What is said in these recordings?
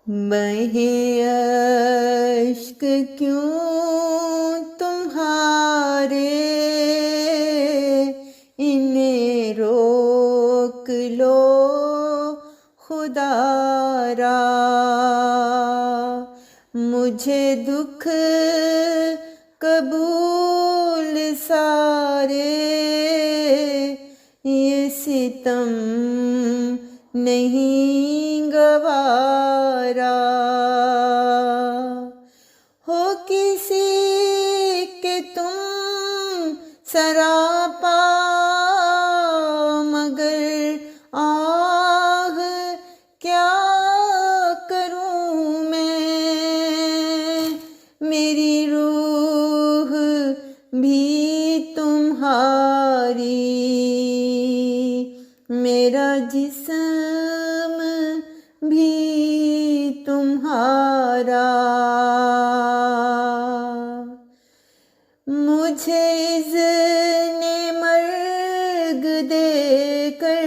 بہے اشک کیوں تمہارے، انہیں روک لو خدا را۔ مجھے دکھ قبول سارے، یہ ستم نہیں گوارا۔ ہو کسی کے تم سراپا، مگر آہ کیا کروں میں، میری روح بھی تمہاری، میرا جسم بھی تمہارا۔ مجھے اذن مرگ دے کر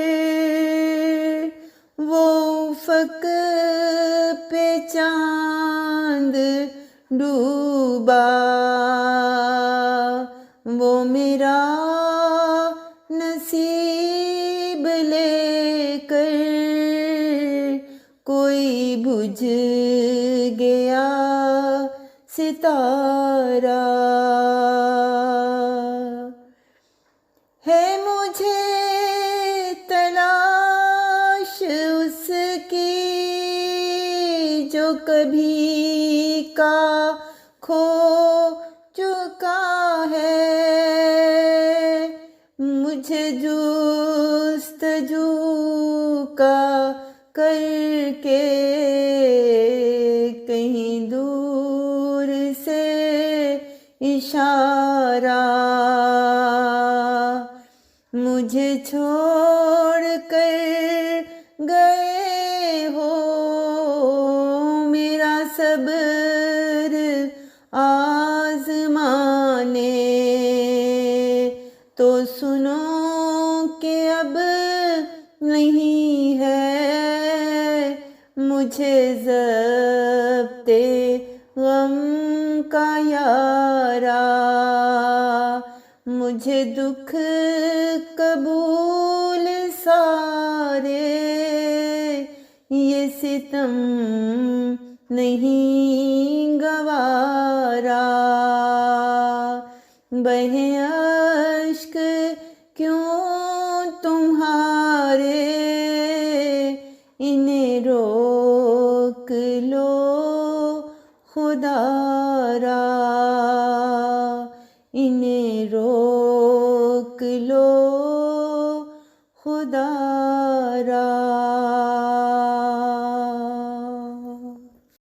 وہ افق پہ چاند ڈوبا، وہ میرا نصیب لے کر کوئی بجھ گیا ستارہ۔ ہے مجھے تلاش اس کی جو کبھی کا کھو چکا ہے، مجھے جستجو کا کر کے کہیں دور سے اشارہ، مجھے چھوڑ کر گئے ہو، میرا صبر آزمانے، تو سنو کہ اب نہیں ہے مجھے ضبط غم کا یارا۔ مجھے دکھ قبول سارے، یہ ستم نہیں گوارا۔ بہے اشک کیوں تمہارے، انہیں روک لو خدا را، انہیں روک لو خدا را۔